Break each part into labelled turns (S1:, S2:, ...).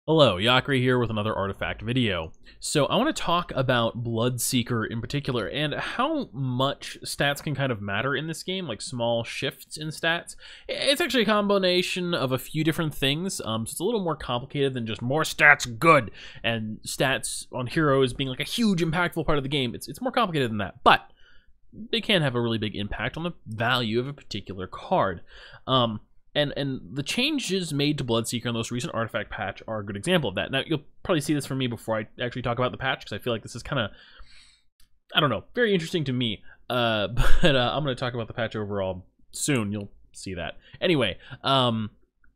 S1: Hello, Yakri here with another artifact video. So I want to talk about Bloodseeker in particular and how much stats can kind of matter in this game, like small shifts in stats. It's actually a combination of a few different things, so it's a little more complicated than just more stats good and stats on heroes being like a huge impactful part of the game. It's more complicated than that, but they can have a really big impact on the value of a particular card. And the changes made to Bloodseeker in the most recent artifact patch are a good example of that. Now, you'll probably see this from me before I actually talk about the patch, because I feel like this is kind of, I don't know, very interesting to me. I'm going to talk about the patch overall soon. You'll see that. Anyway,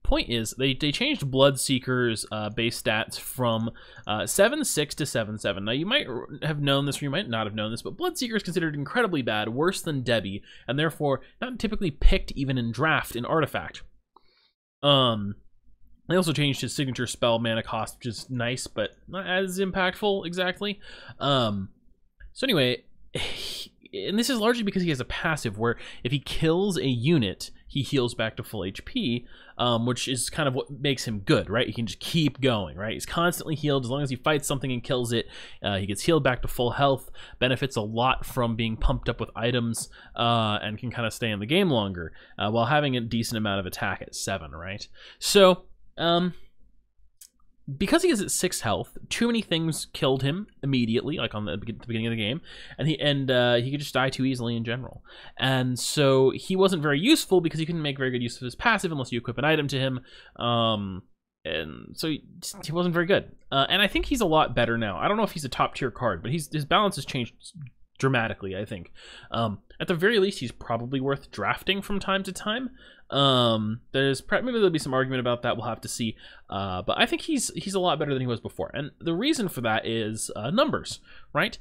S1: point is, they changed Bloodseeker's base stats from 7.6 to 7.7. Now, you might have known this, or you might not have known this, but Bloodseeker is considered incredibly bad, worse than Debbie, and therefore not typically picked even in draft in Artifact. They also changed his signature spell mana cost, which is nice, but not as impactful exactly. So anyway, and this is largely because he has a passive where if he kills a unit, he heals back to full HP, which is kind of what makes him good, right? He can just keep going, right? He's constantly healed. As long as he fights something and kills it, he gets healed back to full health, benefits a lot from being pumped up with items, and can kind of stay in the game longer, while having a decent amount of attack at 7, right? So, because he is at 6 health, too many things killed him immediately, like on the beginning of the game, and he could just die too easily in general. And so he wasn't very useful because he couldn't make very good use of his passive unless you equip an item to him. And so he wasn't very good. And I think he's a lot better now. I don't know if he's a top tier card, but his balance has changed dramatically, I think. At the very least, he's probably worth drafting from time to time. Maybe there'll be some argument about that. We'll have to see. But I think he's a lot better than he was before. And the reason for that is numbers, right?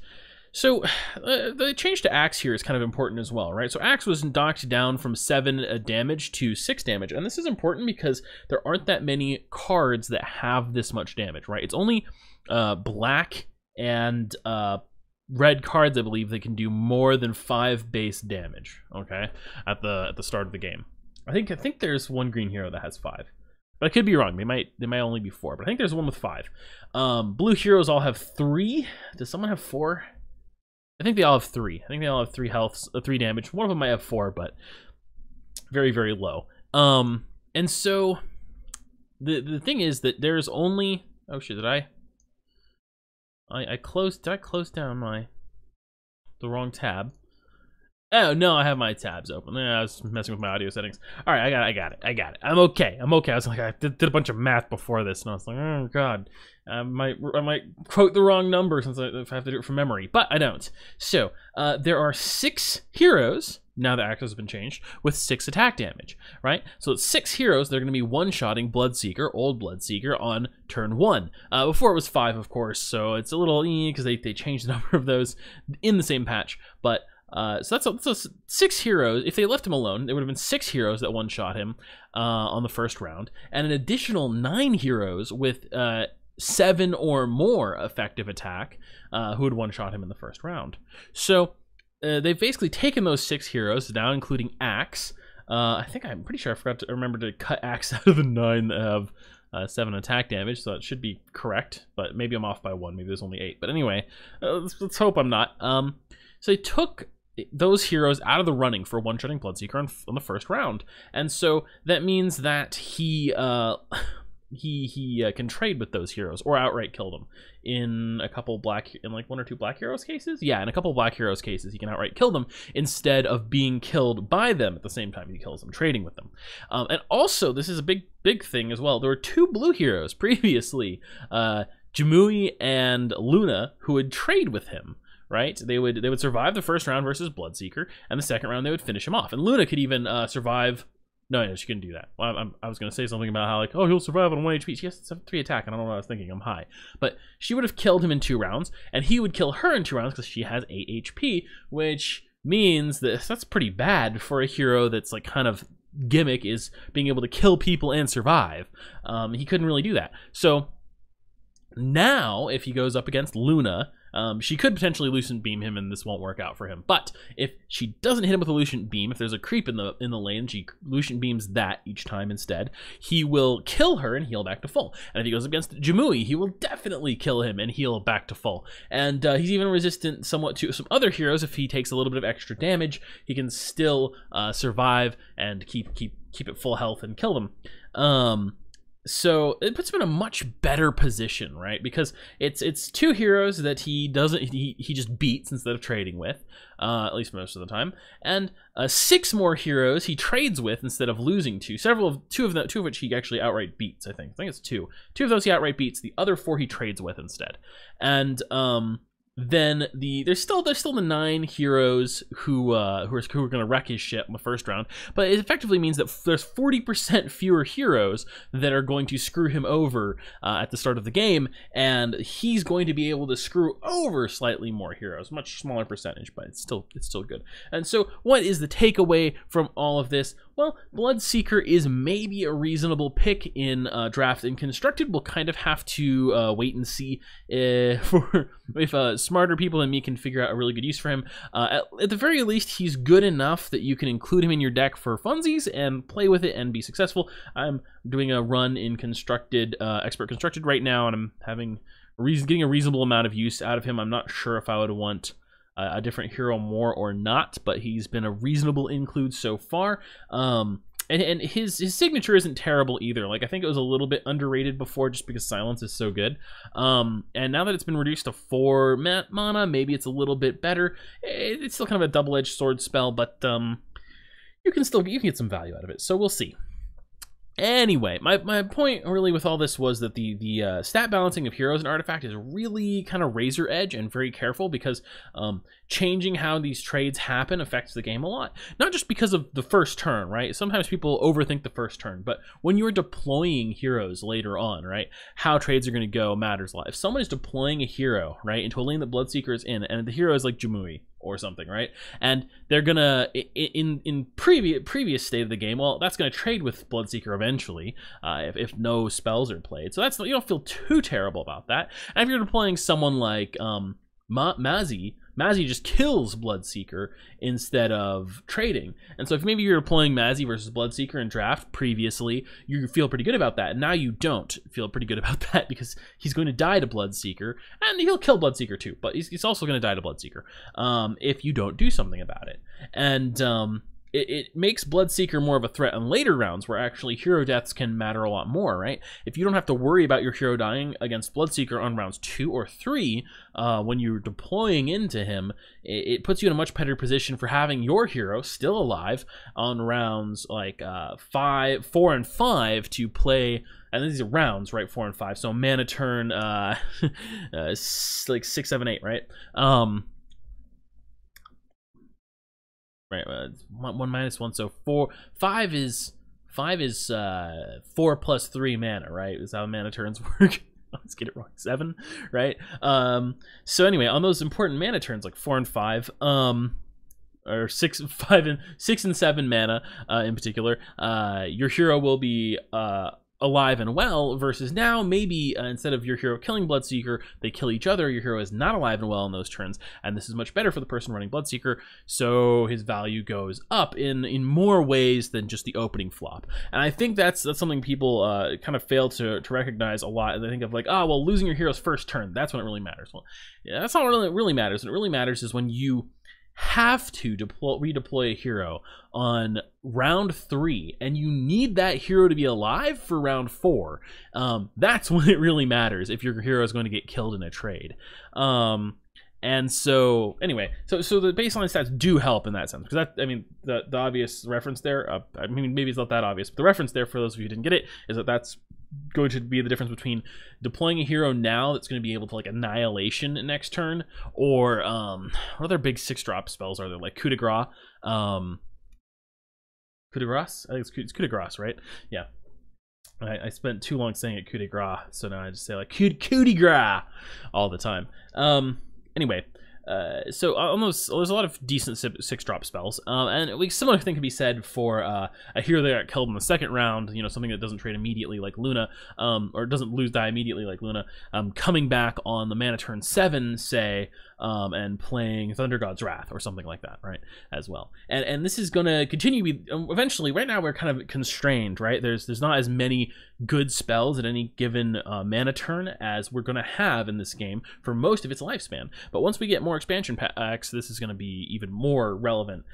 S1: So the change to Axe here is kind of important as well, right? So Axe was knocked down from 7 damage to 6 damage. And this is important because there aren't that many cards that have this much damage, right? It's only black and red cards, I believe, that can do more than 5 base damage, okay, at the start of the game. I think there's one green hero that has 5, but I could be wrong. They might only be 4, but I think there's one with 5. Blue heroes all have 3. Does someone have 4? I think they all have 3. I think they all have 3 healths, 3 damage. One of them might have 4, but very, very low. And so the thing is that there's only, oh shit, did I close down the wrong tab? Oh no, I have my tabs open. Yeah, I was messing with my audio settings. All right, I got it. I'm okay. I was like, I did a bunch of math before this, and I was like, oh god, I might quote the wrong number since if I have to do it from memory, but I don't. So there are 6 heroes now that Axe has been changed with 6 attack damage, right? So it's 6 heroes that are going to be one-shotting Bloodseeker, old Bloodseeker, on turn 1. Before it was 5, of course, so it's a little because they changed the number of those in the same patch, but. So that's 6 heroes. If they left him alone, there would have been 6 heroes that one-shot him on the first round, and an additional 9 heroes with 7 or more effective attack who would one-shot him in the first round. So they've basically taken those 6 heroes down, including Axe. I'm pretty sure I forgot to remember to cut Axe out of the 9 that have 7 attack damage, so it should be correct, but maybe I'm off by 1. Maybe there's only 8. But anyway, let's hope I'm not. So they took those heroes out of the running for one-shotting Bloodseeker on the first round, and so that means that he can trade with those heroes or outright kill them in a couple like 1 or 2 black heroes cases. Yeah, in a couple black heroes cases, he can outright kill them instead of being killed by them at the same time he kills them, trading with them. And also, this is a big thing as well. There were 2 blue heroes previously, Jimui and Luna, who would trade with him. Right, they would survive the first round versus Bloodseeker, and the second round they would finish him off. And Luna could even survive. No, she couldn't do that. Well, I was going to say something about how like, oh, he'll survive on 1 HP. She has 3 attack. I don't know what I was thinking. I'm high, but she would have killed him in 2 rounds, and he would kill her in 2 rounds because she has 8 HP, which means that that's pretty bad for a hero that's like kind of gimmick is being able to kill people and survive. He couldn't really do that. So now, if he goes up against Luna, She could potentially Lucent Beam him, and this won't work out for him. But if she doesn't hit him with a Lucent Beam, if there's a creep in the lane, she Lucent Beams that each time instead. He will kill her and heal back to full. And if he goes against Jimui, he will definitely kill him and heal back to full. And he's even resistant somewhat to some other heroes. If he takes a little bit of extra damage, he can still survive and keep it full health and kill them. So it puts him in a much better position, right? Because it's two heroes that he just beats instead of trading with, at least most of the time, and 6 more heroes he trades with instead of losing to. Two of which he actually outright beats. I think it's two. 2 of those he outright beats. The other 4 he trades with instead, and then there's still the 9 heroes who are going to wreck his ship in the first round, but it effectively means that there's 40% fewer heroes that are going to screw him over at the start of the game, and he's going to be able to screw over slightly more heroes, much smaller percentage, but it's still good. And so, what is the takeaway from all of this? Well, Bloodseeker is maybe a reasonable pick in draft, and Constructed will kind of have to wait and see if smarter people than me can figure out a really good use for him. At the very least, he's good enough that you can include him in your deck for funsies and play with it and be successful. I'm doing a run in Constructed, Expert Constructed right now, and I'm getting a reasonable amount of use out of him. I'm not sure if I would want a different hero more or not, but he's been a reasonable include so far. And his signature isn't terrible either. Like, I think it was a little bit underrated before just because Silence is so good. And now that it's been reduced to 4 mana, maybe it's a little bit better. It's still kind of a double-edged sword spell, but you can get some value out of it. So we'll see. Anyway, my point really with all this was that the stat balancing of heroes and artifact is really kind of razor edge and very careful, because changing how these trades happen affects the game a lot. Not just because of the first turn, right? Sometimes people overthink the first turn, but when you're deploying heroes later on, right, how trades are going to go matters a lot. If someone is deploying a hero, right, into a lane that Bloodseeker is in, and the hero is like Jimui or something, right, and they're gonna in previous state of the game, well, that's gonna trade with Bloodseeker eventually, if no spells are played. So you don't feel too terrible about that. And if you're deploying someone like Mazzy just kills Bloodseeker instead of trading. And so if maybe you're deploying Mazzy versus Bloodseeker in draft previously, you feel pretty good about that. And now you don't feel pretty good about that, because he's going to die to Bloodseeker, and he'll kill Bloodseeker too, but he's also going to die to Bloodseeker if you don't do something about it. And it makes Bloodseeker more of a threat in later rounds, where actually hero deaths can matter a lot more, right? If you don't have to worry about your hero dying against Bloodseeker on rounds 2 or 3, when you're deploying into him, it puts you in a much better position for having your hero still alive on rounds like 4 and 5 to play. And these are rounds, right? 4 and 5. So mana turn like 6, 7, 8, right? Right, 1 -1, so 5 is 4 plus 3 mana, right? Is how mana turns work. Let's get it wrong. 7, right? So anyway, on those important mana turns like 4 and 5, or 6 and 7 mana in particular, your hero will be alive and well, versus now maybe instead of your hero killing Bloodseeker, they kill each other. Your hero is not alive and well in those turns, and this is much better for the person running Bloodseeker, so his value goes up in more ways than just the opening flop. And I think that's something people kind of fail to recognize a lot. They think of like, oh, well, losing your hero's first turn, that's when it really matters. Well, yeah, that's not what really matters. What really matters is when you have to redeploy a hero on round 3, and you need that hero to be alive for round 4. That's when it really matters, if your hero is going to get killed in a trade. And so anyway, so the baseline stats do help in that sense, because that, I mean, the obvious reference there, I mean, maybe it's not that obvious, but the reference there, for those of you who didn't get it, is that that's going to be the difference between deploying a hero now that's going to be able to like Annihilation next turn, or what other big 6-drop spells are there, like Coup de Grace? Coup de Grace? I think it's Coup de Grace, right? Yeah. I spent too long saying it Coup de Grace, so now I just say like Coup de Grace all the time. Anyway, So on those, there's a lot of decent 6-drop spells, and like similar thing can be said for a hero that got killed in the second round. You know, something that doesn't trade immediately like Luna, or doesn't lose die immediately like Luna, coming back on the mana turn 7, say, and playing Thunder God's Wrath or something like that, right? As well, and this is gonna continue to be eventually. Right now we're kind of constrained, right? There's not as many good spells at any given mana turn as we're gonna have in this game for most of its lifespan. But once we get more expansion packs, this is gonna be even more relevant,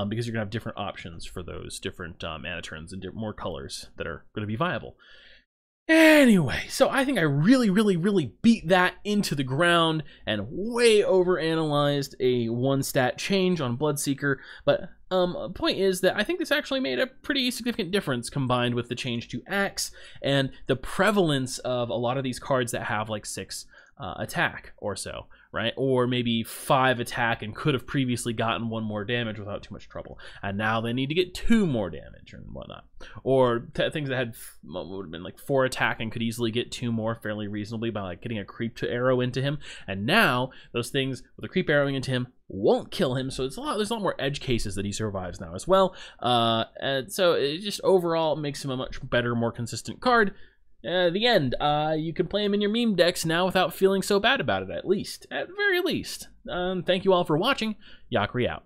S1: because you're gonna have different options for those different mana turns and more colors that are gonna be viable. Anyway, so I think I really beat that into the ground and way overanalyzed a 1-stat change on Bloodseeker, but point is that I think this actually made a pretty significant difference combined with the change to Axe and the prevalence of a lot of these cards that have like 6 attack or so, right? Or maybe 5 attack and could have previously gotten 1 more damage without too much trouble, and now they need to get 2 more damage and whatnot. Or things that had would have been like 4 attack and could easily get 2 more fairly reasonably by like getting a creep to arrow into him, and now those things with a creep arrowing into him won't kill him, so there's a lot more edge cases that he survives now as well. And so it just overall makes him a much better, more consistent card. The end. You can play him in your meme decks now without feeling so bad about it, at the very least. Thank you all for watching. Yakri out.